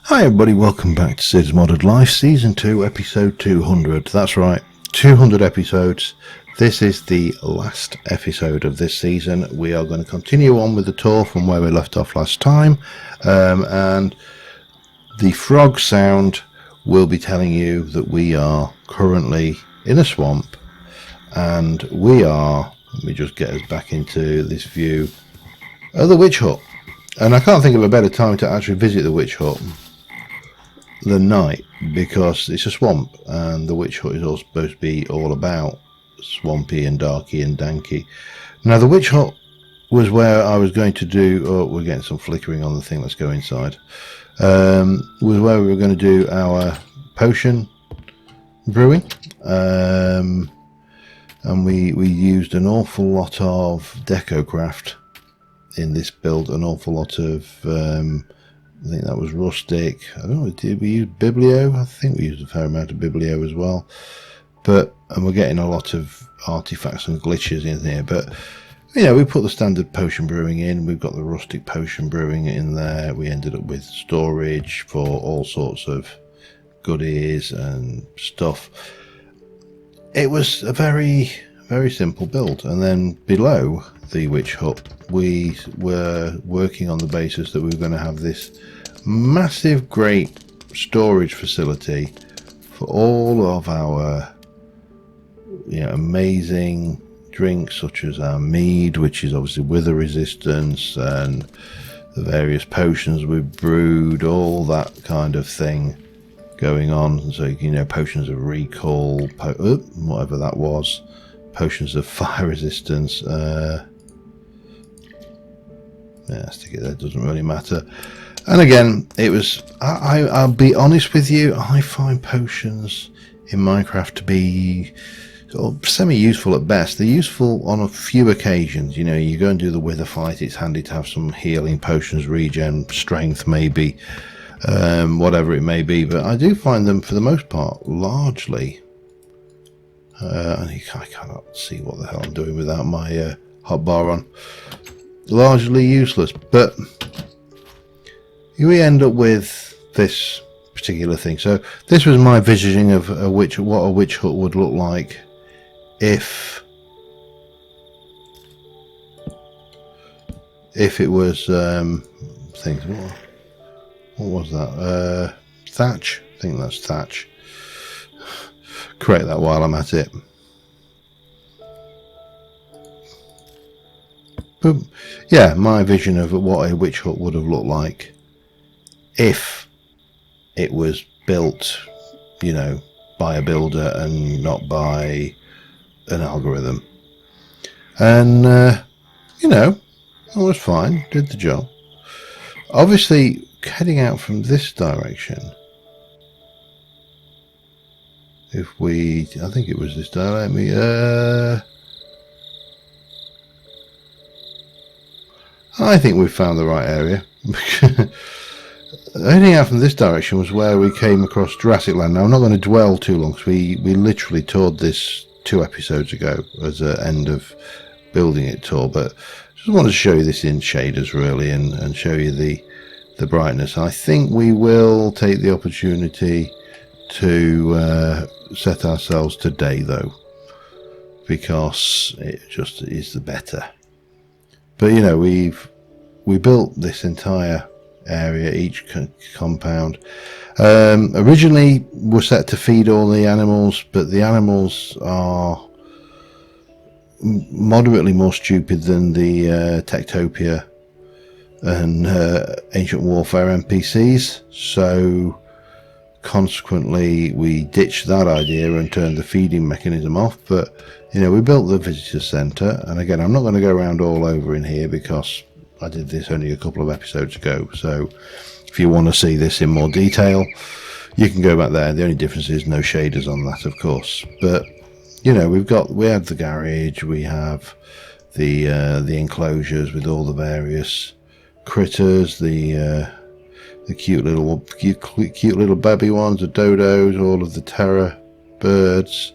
Hi everybody, welcome back to Cids Modded Life, Season 2, Episode 200. That's right, 200 episodes. This is the last episode of this season. We are going to continue on with the tour from where we left off last time. And the frog sound will be telling you that we are currently in a swamp. And we are, let me just get us back into this view of the witch hut. And I can't think of a better time to actually visit the witch hut than night, because it's a swamp and the witch hut is all supposed to be all about swampy and darky and danky. Now the witch hut was where I was going to do, oh, we're getting some flickering on the thing, let's go inside, was where we were going to do our potion brewing, and we used an awful lot of deco craft in this build, an awful lot of I think that was rustic. I don't know, did we use biblio? I think we used a fair amount of biblio as well. And we're getting a lot of artifacts and glitches in here. But, you know, we put the standard potion brewing in. We've got the rustic potion brewing in there. We ended up with storage for all sorts of goodies and stuff. It was a very, very simple build. And then below the witch hut, we were working on the basis that we were going to have this massive, great storage facility for all of our, you know, amazing drinks, such as our mead, which is obviously wither resistance, and the various potions we brewed, all that kind of thing going on. So, you know, potions of recall, whatever that was, potions of fire resistance. Yeah, stick it there, doesn't really matter. And again, it was, I'll be honest with you, I find potions in Minecraft to be sort of semi-useful at best. They're useful on a few occasions. You know, you go and do the wither fight, it's handy to have some healing potions, regen, strength maybe, whatever it may be. But I do find them, for the most part, largely, I cannot see what the hell I'm doing without my hotbar on, largely useless. But we end up with this particular thing. So this was my visioning of what a witch hut would look like if it was things. What was that? Thatch. I think that's thatch. Correct that while I'm at it. But yeah, my vision of what a witch hut would have looked like if it was built, you know, by a builder and not by an algorithm. And, you know, that was fine, did the job. Obviously, heading out from this direction, I think it was this direction, I think we've found the right area. Heading out from this direction was where we came across Jurassic Land. Now, I'm not going to dwell too long, because we literally toured this 2 episodes ago as an end of building it tour, but just wanted to show you this in shaders really, and show you the brightness. I think we will take the opportunity to set ourselves to day though, because it just is the better. But you know, we built this entire area, each compound. Originally were set to feed all the animals, but the animals are moderately more stupid than the Techtopia and Ancient Warfare NPCs, so consequently we ditched that idea and turned the feeding mechanism off. But you know, we built the visitor centre, and again, I'm not going to go around all over in here because I did this only a couple of episodes ago. So if you want to see this in more detail, you can go back there. The only difference is no shaders on that, of course. But you know, we had the garage, we have the enclosures with all the various critters, the cute little baby ones, the dodos, all of the terror birds.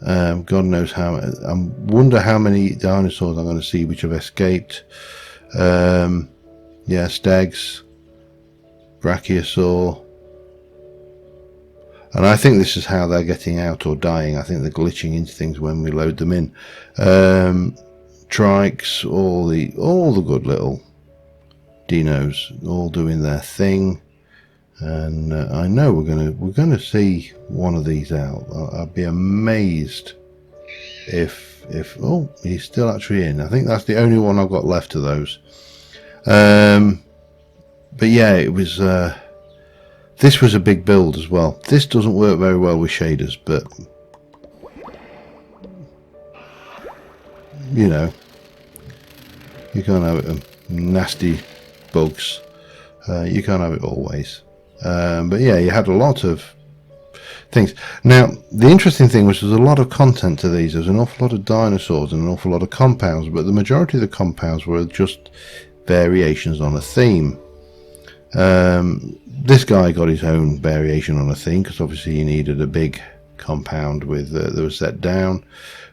God knows how. I wonder how many dinosaurs I'm going to see which have escaped. You Yeah, stegs, brachiosaur. And I think this is how they're getting out or dying. I think they're glitching into things when we load them in. Trikes, all the good little dinos, all doing their thing. And I know we're gonna see one of these out. I'd be amazed if oh, he's still actually in. I think that's the only one I've got left of those. But yeah, it was. This was a big build as well. This doesn't work very well with shaders, but you know, you can't have it. Nasty bugs. You can't have it always. But yeah, you had a lot of things. Now, the interesting thing was there's a lot of content to these. There's an awful lot of dinosaurs and an awful lot of compounds, but the majority of the compounds were just variations on a theme. This guy got his own variation on a theme because obviously he needed a big compound with that was set down.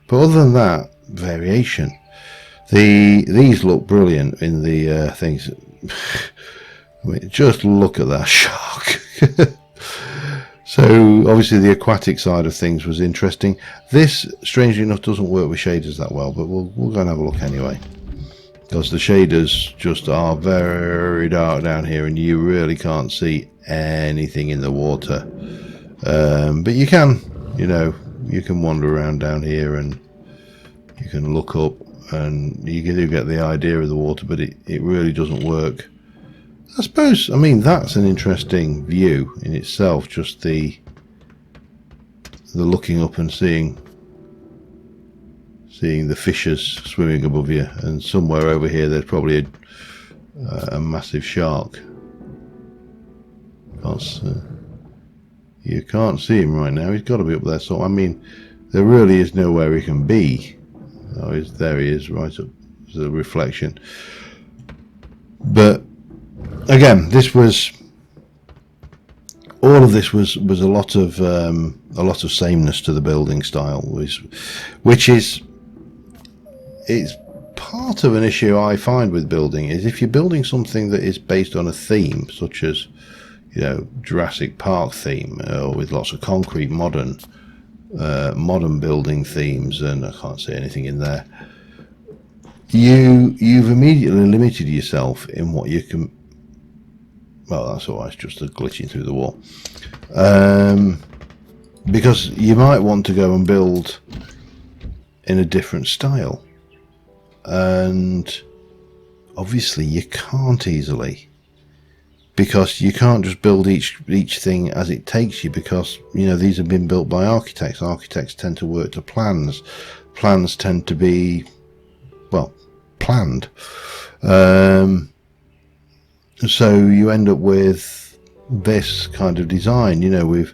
But other than that, variation. These look brilliant in the things. I mean, just look at that shark. So obviously the aquatic side of things was interesting. This, strangely enough, doesn't work with shaders that well, but we'll go and have a look anyway. Because the shaders just are very dark down here and you really can't see anything in the water. But you can, you know, you can wander around down here and you can look up and you do get the idea of the water, but it really doesn't work. I suppose, I mean, that's an interesting view in itself, just the looking up and seeing the fishes swimming above you, and somewhere over here there's probably a massive shark. You can't see him right now. He's got to be up there. So I mean, there really is nowhere he can be. Oh, there he is, right up. There's a reflection. But again, this was all of this was a lot of sameness to the building style, which is. It's part of an issue I find with building is if you're building something that is based on a theme, such as, you know, Jurassic Park theme, or with lots of concrete modern building themes, and I can't see anything in there. You've immediately limited yourself in what you can. Well, that's all right. It's just a glitching through the wall, because you might want to go and build in a different style. And obviously you can't easily, because you can't just build each thing as it takes you, because, you know, these have been built by architects. Architects tend to work to plans. Plans tend to be, well, planned. So you end up with this kind of design. You know, we've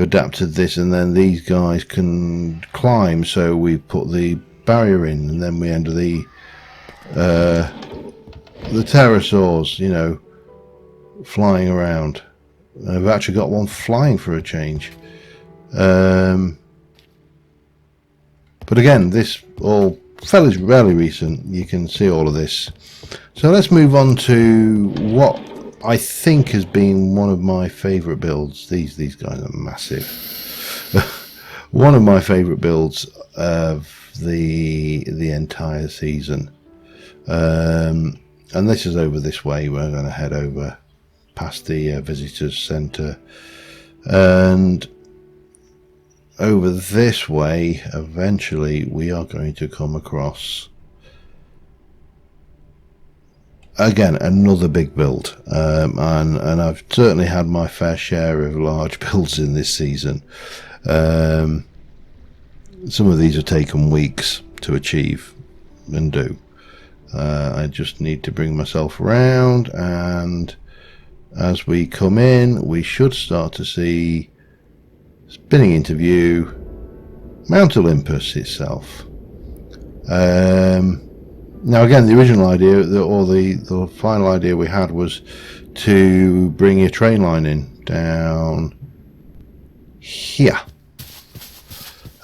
adapted this, and then these guys can climb, so we put the barrier in, and then we enter the pterosaurs, you know, flying around. I've actually got one flying for a change. But again, this all fairly recent. You can see all of this. So let's move on to what I think has been one of my favourite builds. These guys are massive. One of my favourite builds of the entire season, and this is over this way. We're going to head over past the visitors centre and over this way. Eventually we are going to come across again another big build, and I've certainly had my fair share of large builds in this season. Some of these have taken weeks to achieve and do. I just need to bring myself around, and as we come in we should start to see spinning into view Mount Olympus itself. Now again, the original idea, or the final idea we had, was to bring a train line in down here.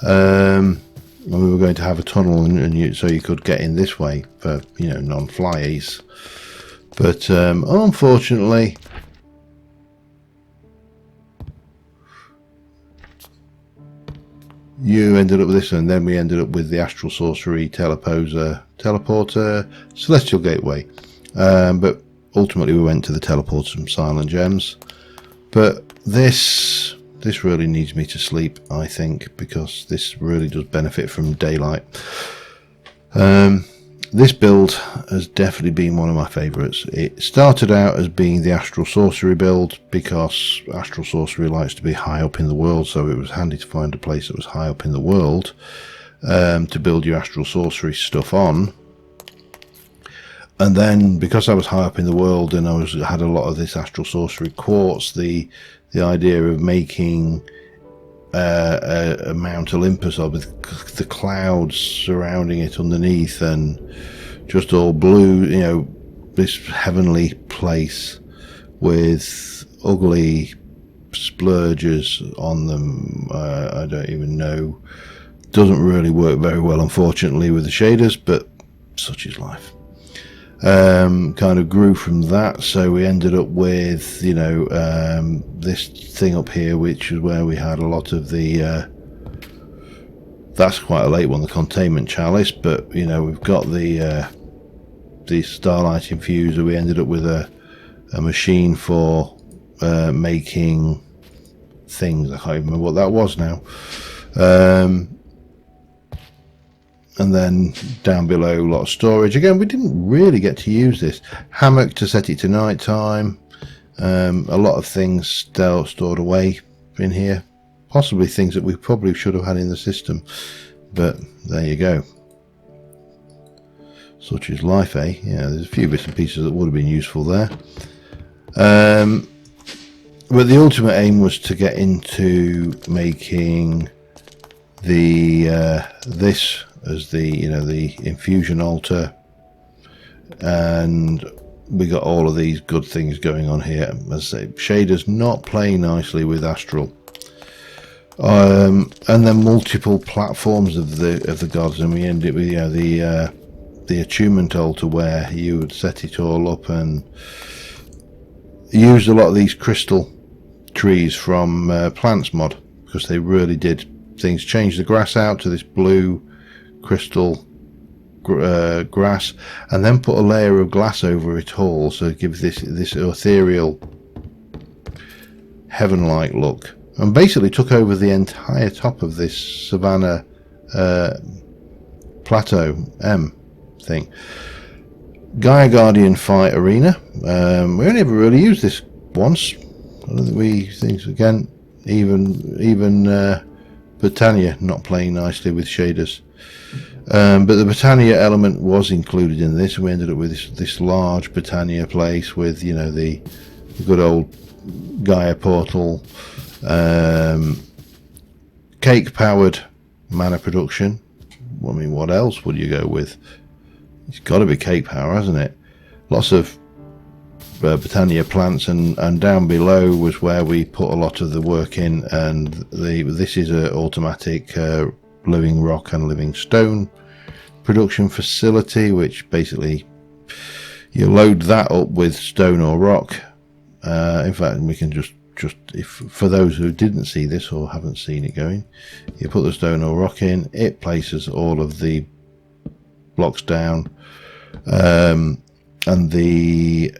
And we were going to have a tunnel, and so you could get in this way for, you know, non-flyies. But unfortunately, you ended up with this, and then we ended up with the Astral Sorcery, Teleporter, Celestial Gateway. But ultimately we went to the Teleporter from Silent Gems. But this really needs me to sleep, I think, because this really does benefit from daylight. This build has definitely been one of my favourites. It started out as being the Astral Sorcery build because Astral Sorcery likes to be high up in the world, so it was handy to find a place that was high up in the world to build your Astral Sorcery stuff on. And then because I was high up in the world and I had a lot of this Astral Sorcery quartz, the idea of making a Mount Olympus with the clouds surrounding it underneath and just all blue, you know, this heavenly place with ugly splurges on them, I don't even know, doesn't really work very well, unfortunately, with the shaders, but such is life. Kind of grew from that, so we ended up with, you know, this thing up here, which is where we had a lot of the that's quite a late one, the Containment Chalice, but you know, we've got the Starlight Infuser. We ended up with a machine for making things. I can't remember what that was now. And then down below, a lot of storage. Again, we didn't really get to use this. Hammock to set it to night time. A lot of things still stored away in here. Possibly things that we probably should have had in the system. But there you go. Such is life, eh? Yeah, there's a few bits and pieces that would have been useful there. But the ultimate aim was to get into making the this as the, you know, the infusion altar, and we got all of these good things going on here. As I say, shaders not playing nicely with Astral, and then multiple platforms of the gods, and we ended with, you know, the attunement altar where you would set it all up and used a lot of these crystal trees from Plants mod, because they really did things. Change the grass out to this blue crystal grass, and then put a layer of glass over it all, so it gives this ethereal heaven-like look, and basically took over the entire top of this Savannah plateau thing. Gaia Guardian fight arena. We only ever really used this once. I don't think we think again. Even Britannia not playing nicely with shaders. But the Britannia element was included in this, and we ended up with this large Britannia place with, you know, the good old Gaia portal, cake powered mana production. I mean, what else would you go with? It's got to be cake power, hasn't it? Lots of Britannia plants, and down below was where we put a lot of the work in, and this is an automatic living rock and living stone production facility, which basically you load that up with stone or rock. In fact, we can just if for those who didn't see this or haven't seen it going, you put the stone or rock in, it places all of the blocks down, and the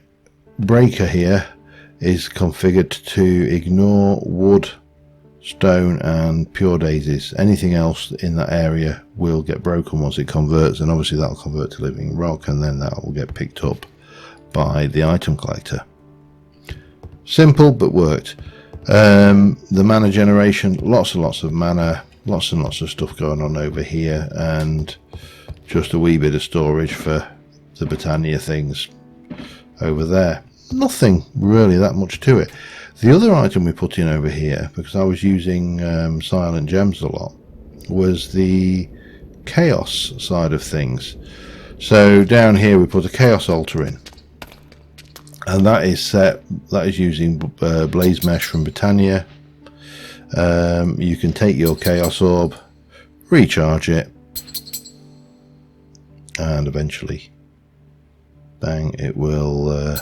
breaker here is configured to ignore wood, stone and pure daisies. Anything else in that area will get broken once it converts, and obviously that'll convert to living rock, and then that will get picked up by the item collector. Simple, but worked. The mana generation, lots and lots of mana, lots and lots of stuff going on over here, and just a wee bit of storage for the Britannia things over there. Nothing really that much to it. The other item we put in over here, because I was using Silent Gems a lot, was the Chaos side of things. So down here we put a Chaos altar in, and that is using Blaze Mesh from Britannia. You can take your Chaos Orb, recharge it, and eventually bang, it will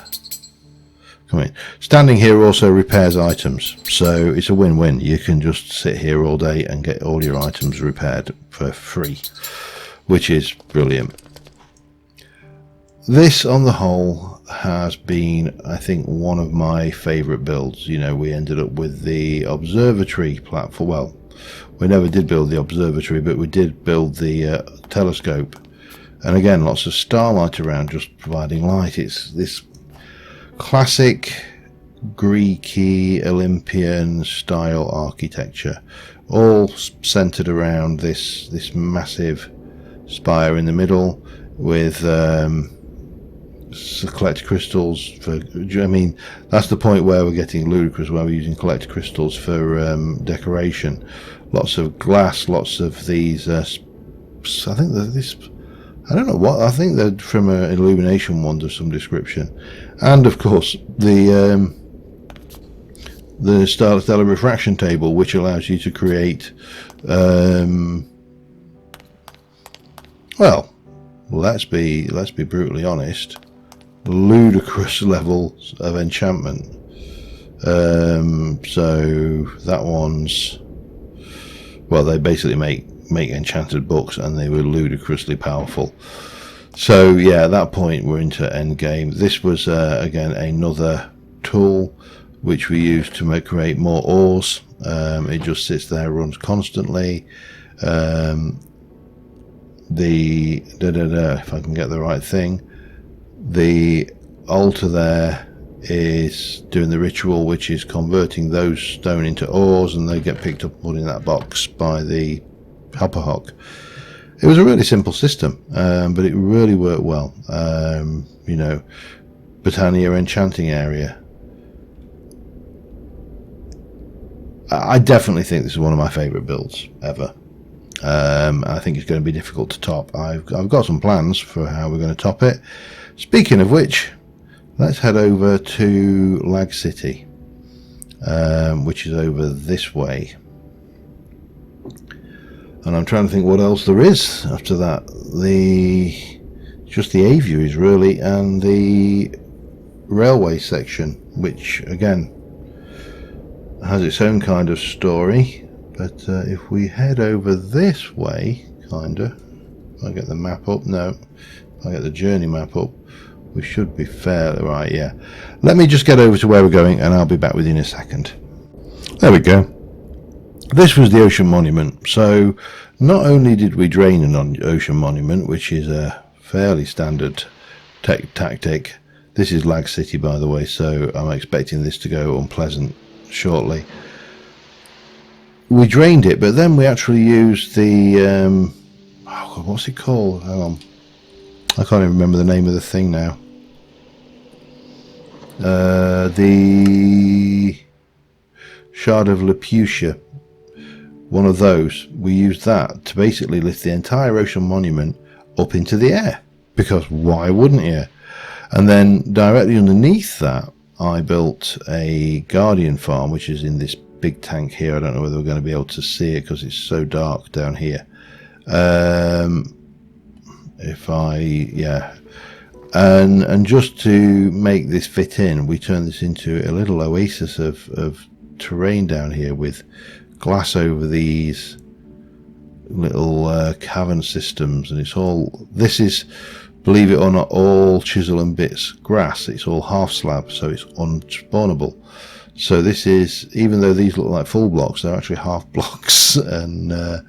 come in. Standing here also repairs items, so it's a win-win. You can just sit here all day and get all your items repaired for free, which is brilliant. This on the whole has been, I think, one of my favourite builds. You know, we ended up with the observatory platform. Well, we never did build the observatory, but we did build the telescope, and again lots of starlight around, just providing light. It's this classic Greek-y Olympian style architecture, all centered around this massive spire in the middle with collect crystals for, I mean, that's the point where we're getting ludicrous, where we're using collect crystals for decoration. Lots of glass, lots of these I think that this, I don't know what, I think they're from an illumination wand of some description. And of course the stellar refraction table, which allows you to create well, let's be brutally honest, ludicrous levels of enchantment. So that one's, well, they basically make enchanted books, and they were ludicrously powerful. So yeah, at that point we're into end game. This was again another tool which we used to create more ores. It just sits there, runs constantly. If I can get the right thing, the altar there is doing the ritual, which is converting those stone into ores, and they get picked up and put in that box by the hopper hock. It was a really simple system, but it really worked well. You know, Britannia enchanting area. I definitely think this is one of my favourite builds ever. I think it's going to be difficult to top. I've got some plans for how we're going to top it. Speaking of which, let's head over to Lag City, which is over this way. And I'm trying to think what else there is after that. Just the aviaries really, and the railway section, which again has its own kind of story. But if we head over this way, kinda, if I get the map up, no, if I get the journey map up, we should be fairly right. Yeah, let me just get over to where we're going, and I'll be back with you in a second. There we go. This was the ocean monument. So not only did we drain an ocean monument, which is a fairly standard tactic. This is Lag City, by the way, so I'm expecting this to go unpleasant shortly. We drained it, but then we actually used the oh God, what's it called? Hang on, I can't even remember the name of the thing now. The Shard of Laputia, one of those. We used that to basically lift the entire ocean monument up into the air, because why wouldn't you? And then directly underneath that, I built a guardian farm, which is in this big tank here. I don't know whether we're going to be able to see it because it's so dark down here. And just to make this fit in, we turned this into a little oasis of terrain down here with glass over these little cavern systems, and it's all, this is, believe it or not, all chisel and bits grass. It's all half slab, so it's unspawnable. So this is, even though these look like full blocks, they're actually half blocks, and it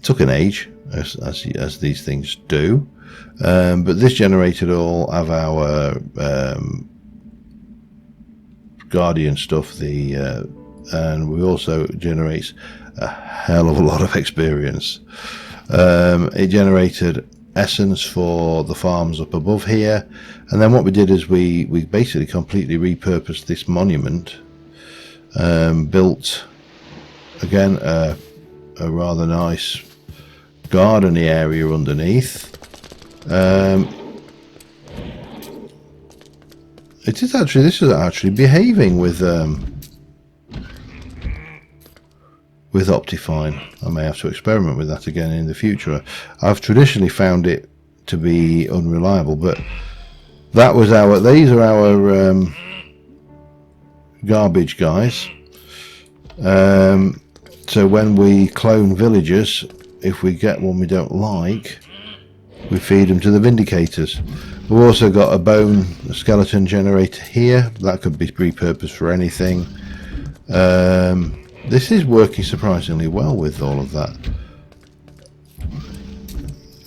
took an age, as these things do. But this generated all of our guardian stuff, and we also generates a hell of a lot of experience. It generated essence for the farms up above here, and then what we did is we basically completely repurposed this monument, built again a rather nice gardeny area underneath. This is actually behaving with Optifine. I may have to experiment with that again in the future. I've traditionally found it to be unreliable, but that was our, these are our garbage guys. So when we clone villagers, if we get one we don't like, we feed them to the Vindicators. We've also got a skeleton generator here. That could be repurposed for anything. This is working surprisingly well with all of that.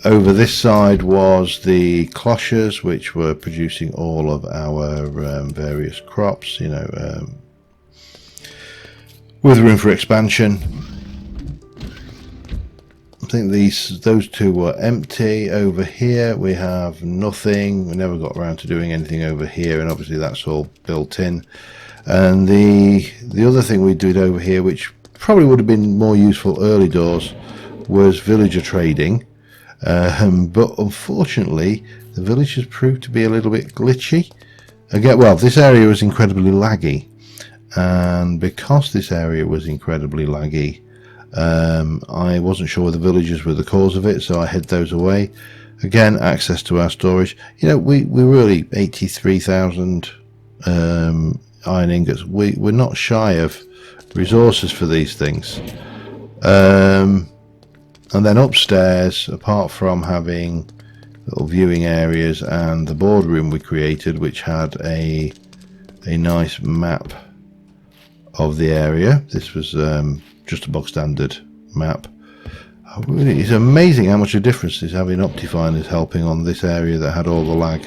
Over this side was the clochers, which were producing all of our various crops, you know, with room for expansion. I think those two were empty. Over here we have nothing. We never got around to doing anything over here, and obviously that's all built in. And the other thing we did over here, which probably would have been more useful early doors, was villager trading. But unfortunately the villagers proved to be a little bit glitchy. Again, well, this area was incredibly laggy, and because this area was incredibly laggy, I wasn't sure the villagers were the cause of it, so I hid those away. Again, access to our storage. You know, we really 83,000 iron ingots. We're not shy of resources for these things. And then upstairs, apart from having little viewing areas and the boardroom we created, which had a nice map of the area. This was just a bog standard map. Really, it's amazing how much a difference is having Optifine is helping on this area that had all the lag.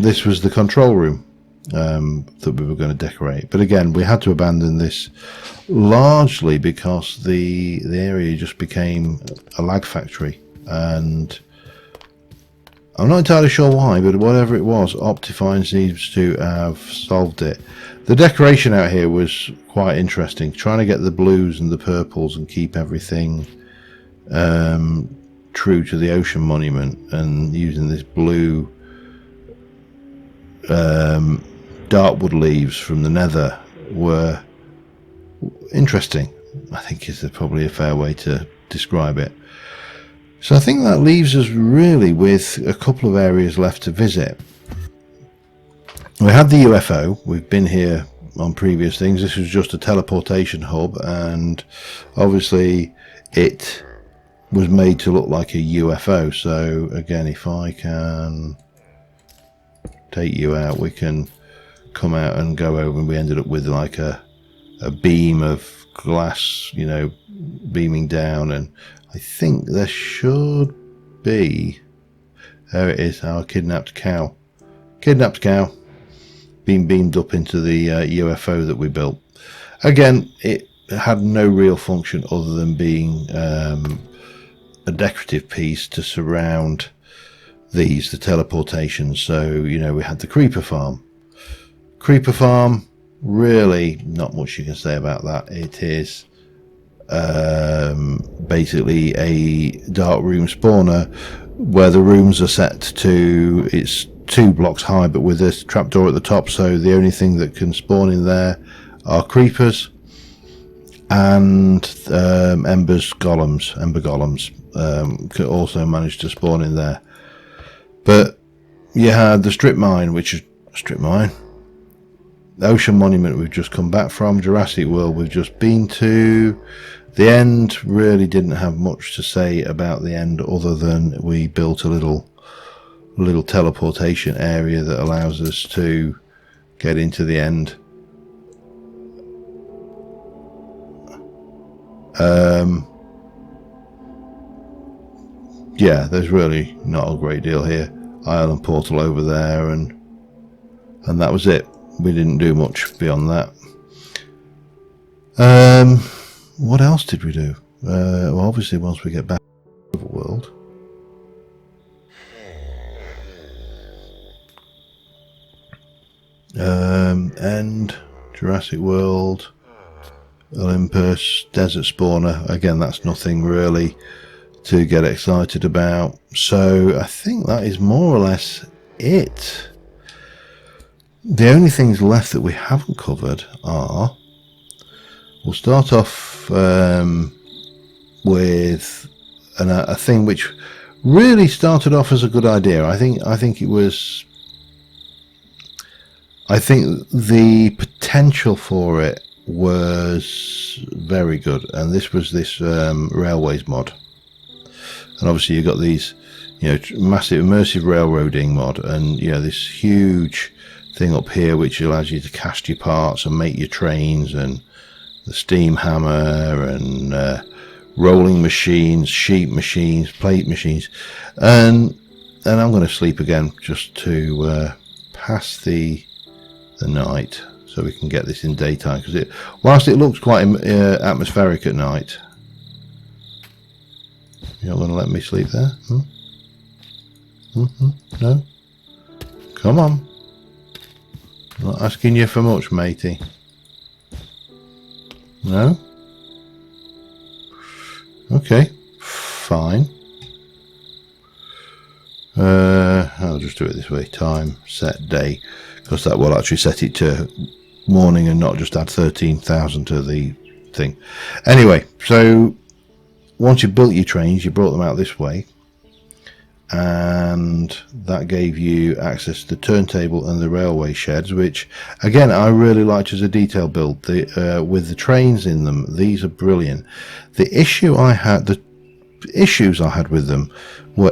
This was the control room that we were going to decorate, but again we had to abandon this largely because the area just became a lag factory, and I'm not entirely sure why, but whatever it was, Optifine seems to have solved it. The decoration out here was quite interesting, trying to get the blues and the purples and keep everything true to the ocean monument, and using this blue darkwood leaves from the nether were interesting, I think is probably a fair way to describe it. So I think that leaves us really with a couple of areas left to visit. We had the UFO, we've been here on previous things. This was just a teleportation hub, and obviously it was made to look like a UFO. So again, if I can take you out, we can come out and go over, and we ended up with like a beam of glass, you know, beaming down, and I think there should be, there it is, our kidnapped cow being beamed up into the UFO that we built. Again, it had no real function other than being a decorative piece to surround the teleportation. So, you know, we had the creeper farm, really not much you can say about that. It is basically a dark room spawner where the rooms are set to, it's 2 blocks high but with this trapdoor at the top, so the only thing that can spawn in there are creepers and ember golems could also manage to spawn in there. But you had the strip mine, which is strip mine, the ocean monument we've just come back from, Jurassic World we've just been to. The end really didn't have much to say about the end, other than we built a little teleportation area that allows us to get into the end. Yeah, there's really not a great deal here. Island portal over there, and that was it. We didn't do much beyond that. What else did we do? Well, obviously once we get back to the world, End, Jurassic World, Olympus, Desert Spawner. Again, that's nothing really to get excited about. So I think that is more or less it. The only things left that we haven't covered are, we'll start off with a thing which really started off as a good idea. I think it was I think the potential for it was very good, and this was this railways mod. And obviously you've got these, you know, massive immersive railroading mod, and you know, this huge thing up here which allows you to cast your parts and make your trains, and the steam hammer, and rolling machines, sheet machines, plate machines, and I'm going to sleep again just to pass the night, so we can get this in daytime, because whilst it looks quite atmospheric at night. You're not going to let me sleep there? No? Come on. I'm not asking you for much, matey. No? Okay, fine. I'll just do it this way. Time, set, day, because that will actually set it to morning and not just add 13,000 to the thing. Anyway, so once you built your trains, you brought them out this way, and that gave you access to the turntable and the railway sheds, which again I really liked as a detail build. With the trains in them, these are brilliant. The issues I had with them were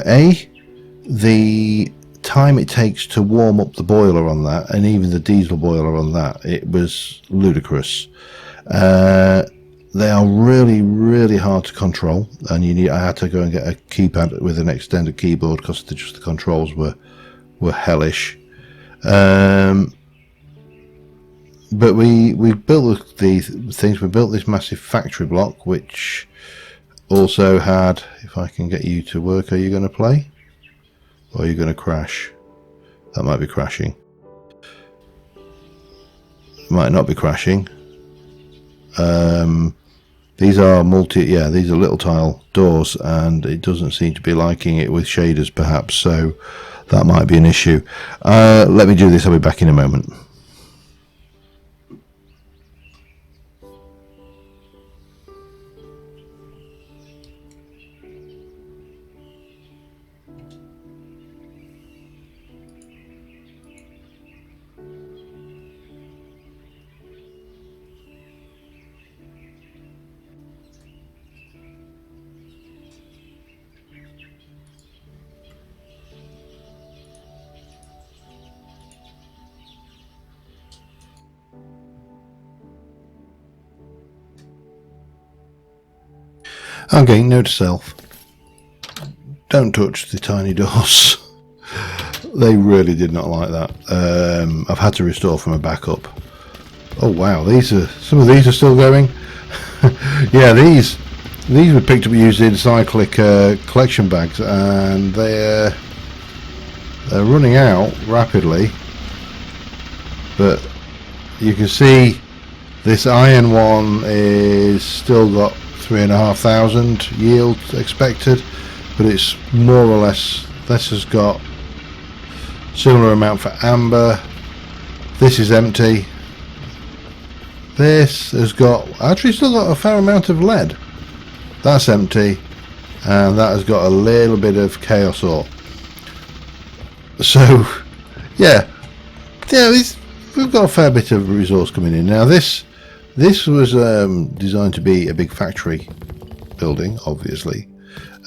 the time it takes to warm up the boiler on that, and even the diesel boiler on that. It was ludicrous. They are really, really hard to control, and I had to go and get a keypad with an extended keyboard because the controls were hellish. But we built the things. We built this massive factory block, which also had. If I can get you to work, are you going to play, or are you going to crash? That might be crashing. Might not be crashing. These are these are little tile doors, and it doesn't seem to be liking it with shaders perhaps, so that might be an issue. Let me do this, I'll be back in a moment. Okay, note to self. Don't touch the tiny doors. They really did not like that. I've had to restore from a backup. Oh wow, some of these are still going. Yeah, these were picked up using cyclic collection bags, and they're running out rapidly. But you can see this iron one is still got 3,500 yield expected, but it's more or less. This has got similar amount for amber. This is empty. This has got actually still got a fair amount of lead. That's empty, and that has got a little bit of chaos ore. So yeah, we've got a fair bit of resource coming in now. This was designed to be a big factory building, obviously.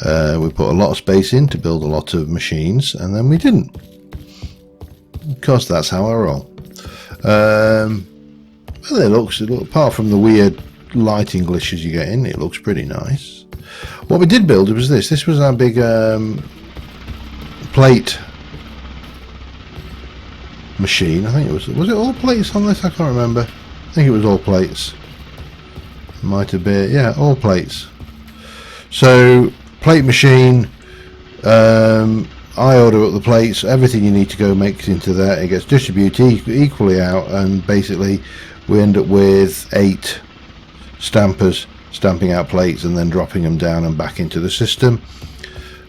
We put a lot of space in to build a lot of machines, and then we didn't. Because that's how I roll. Well, it looks, apart from the weird lighting glitches you get in, it looks pretty nice. What we did build was this. This was our big plate machine. I think it was it all plates on this? I can't remember. I think it was all plates. Might have been, yeah, all plates. So plate machine, I order up the plates, everything you need to go makes into there. It gets distributed equally out, and basically we end up with 8 stampers stamping out plates and then dropping them down and back into the system.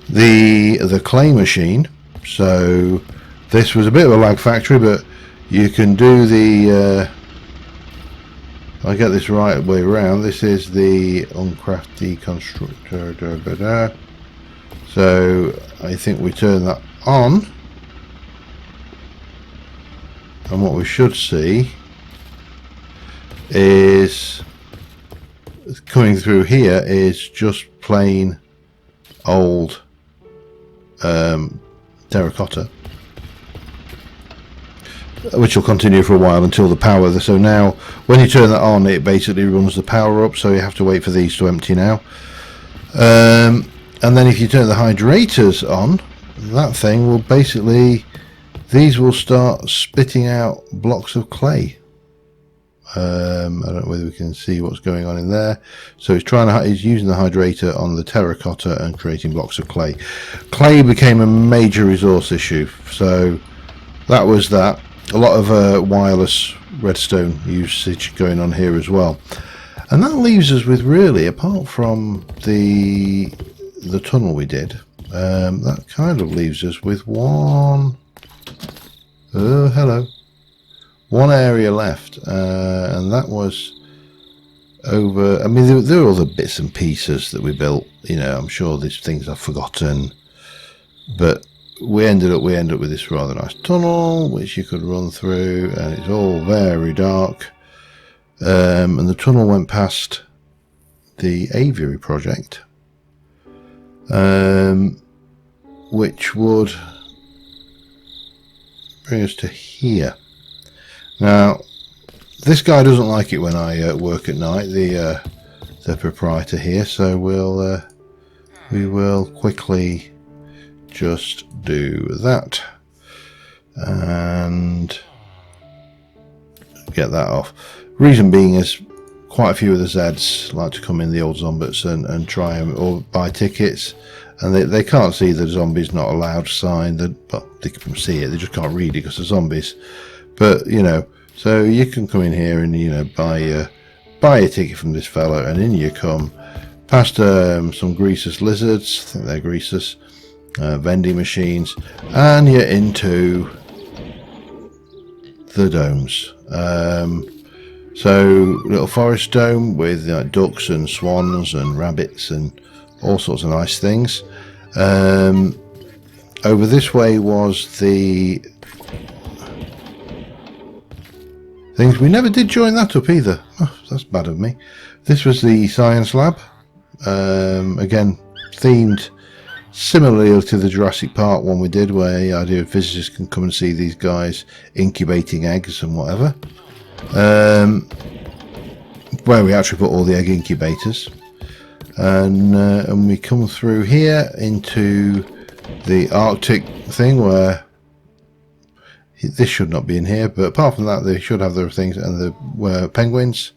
The clay machine, so this was a bit of a lag factory, but you can do the I get this right way around. This is the uncrafty constructor. So I think we turn that on, And what we should see is coming through here is just plain old terracotta, which will continue for a while until the power. So now when you turn that on, it basically runs the power up, so you have to wait for these to empty now. And then if you turn the hydrators on, that thing will basically, these will start spitting out blocks of clay. I don't know whether we can see what's going on in there. So he's using the hydrator on the terracotta and creating blocks of clay. Clay became a major resource issue, so that was that. A lot of wireless redstone usage going on here as well. And that leaves us with, really, apart from the tunnel we did, that kind of leaves us with one area left, and that was over. I mean, there were other bits and pieces that we built, you know. I'm sure there's things I've forgotten, but we ended up with this rather nice tunnel which you could run through, and it's all very dark. And the tunnel went past the aviary project, which would bring us to here. Now, this guy doesn't like it when I work at night, the proprietor here, so we will quickly just do that and get that off. Reason being is quite a few of the Zeds like to come in, the old zombies, and try them or buy tickets, and they can't see the zombies not allowed sign. Well, they can see it, they just can't read it because they're zombies. But you know, so you can come in here and, you know, buy a ticket from this fella, and in you come past some greaseless lizards. I think they're greaseless. Vending machines, and you're into the domes. So little forest dome with ducks and swans and rabbits and all sorts of nice things. Over this way was the things. We never did join that up either. Oh, that's bad of me. This was the science lab, again themed similarly to the Jurassic Park one we did, where the idea of visitors can come and see these guys incubating eggs and whatever. Where we actually put all the egg incubators, and we come through here into the Arctic thing, where this should not be in here, but apart from that they should have their things, and the penguins.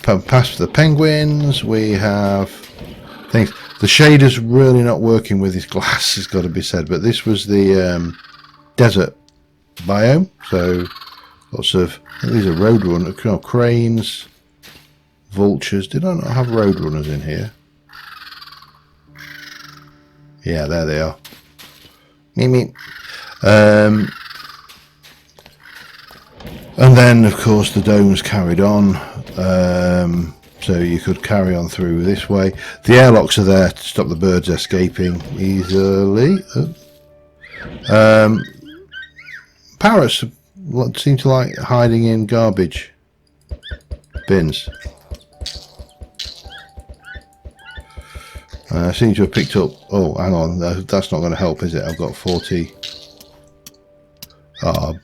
Past the penguins we have things. The shader's really not working with this glass, has got to be said, but this was the desert biome, so lots of, I think these are roadrunners, cranes, vultures. Did I not have roadrunners in here? Yeah, there they are. Meep meep. And then of course the domes carried on, so you could carry on through this way. The airlocks are there to stop the birds escaping easily. Parrots seem to like hiding in garbage bins. I seem to have picked up, oh hang on, that's not going to help, is it? I've got 40. Oh,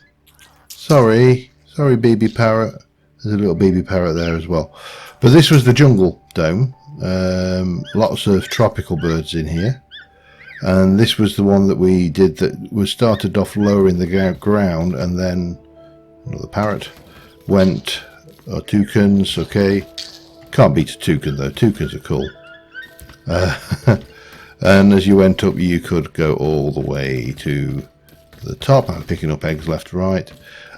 sorry baby parrot. There's a little baby parrot there as well. But this was the jungle dome. Lots of tropical birds in here, and this was the one that we did that was started off lower in the ground, and then the parrot went, or toucans, okay, can't beat a toucan though, toucans are cool. And as you went up you could go all the way to the top. I'm picking up eggs left, right,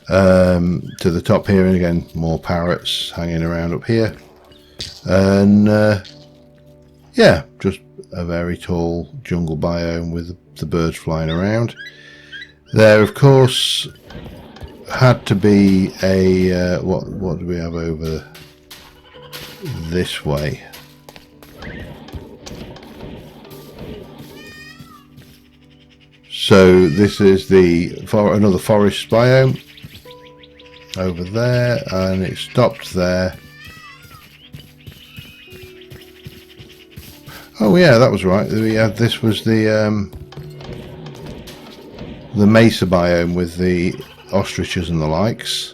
to the top here, and again more parrots hanging around up here, and yeah, just a very tall jungle biome with the birds flying around. There of course had to be a what do we have over this way? So this is the another forest biome. over there, and it stopped there. Oh yeah, that was right. We had, this was the mesa biome with the ostriches and the likes.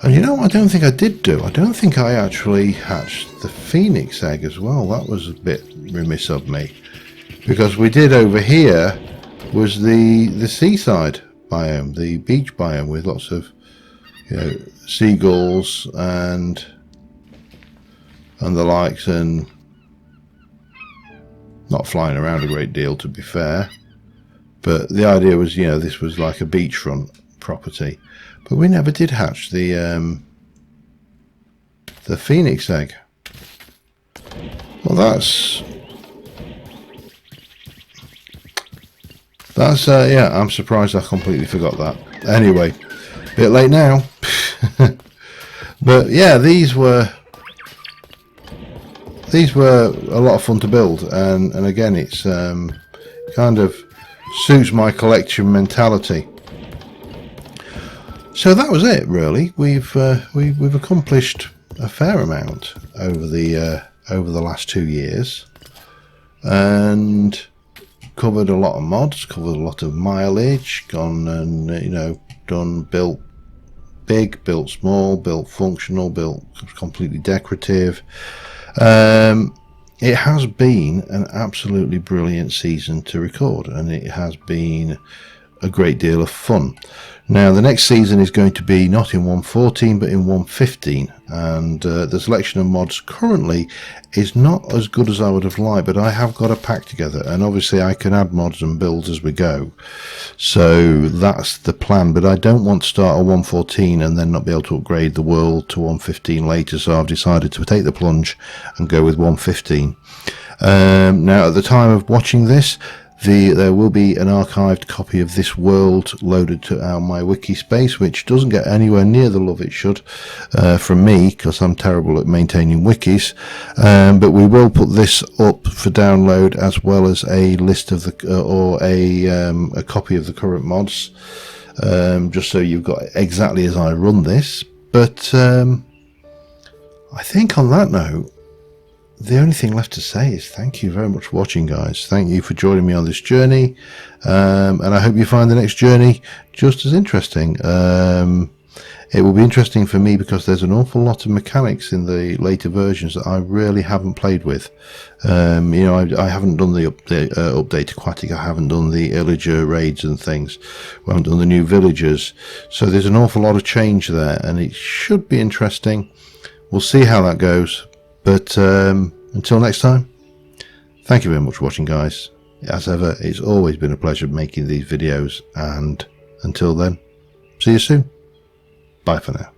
And you know what I don't think I did do? I don't think I actually hatched the phoenix egg as well. That was a bit remiss of me. Because we did over here was the seaside biome, the beach biome with lots of, you know, seagulls and the likes, and not flying around a great deal, to be fair. But the idea was, you know, this was like a beachfront property. But we never did hatch the phoenix egg. Well, that's yeah, I'm surprised I completely forgot that. Anyway, a bit late now. But yeah, these were a lot of fun to build, and again, it's kind of suits my collection mentality. So that was it, really. We've accomplished a fair amount over the last 2 years, and covered a lot of mods, covered a lot of mileage, gone and, you know, done, built big, built small, built functional, built completely decorative. It has been an absolutely brilliant season to record, and it has been a great deal of fun. Now, the next season is going to be not in 1.14 but in 1.15, and the selection of mods currently is not as good as I would have liked, but I have got a pack together, and obviously I can add mods and builds as we go, so that's the plan. But I don't want to start at 1.14 and then not be able to upgrade the world to 1.15 later, so I've decided to take the plunge and go with 1.15. Now, at the time of watching this, there will be an archived copy of this world loaded to my wiki space, which doesn't get anywhere near the love it should from me, because I'm terrible at maintaining wikis. But we will put this up for download, as well as a list of a copy of the current mods, just so you've got exactly as I run this. But I think on that note, the only thing left to say is thank you very much for watching, guys. Thank you for joining me on this journey, and I hope you find the next journey just as interesting. It will be interesting for me because there's an awful lot of mechanics in the later versions that I really haven't played with. You know, I haven't done the update aquatic, I haven't done the illager raids and things, we haven't done the new villagers, so there's an awful lot of change there, and it should be interesting. We'll see how that goes. But until next time, thank you very much for watching, guys. As ever, it's always been a pleasure making these videos, and until then, see you soon. Bye for now.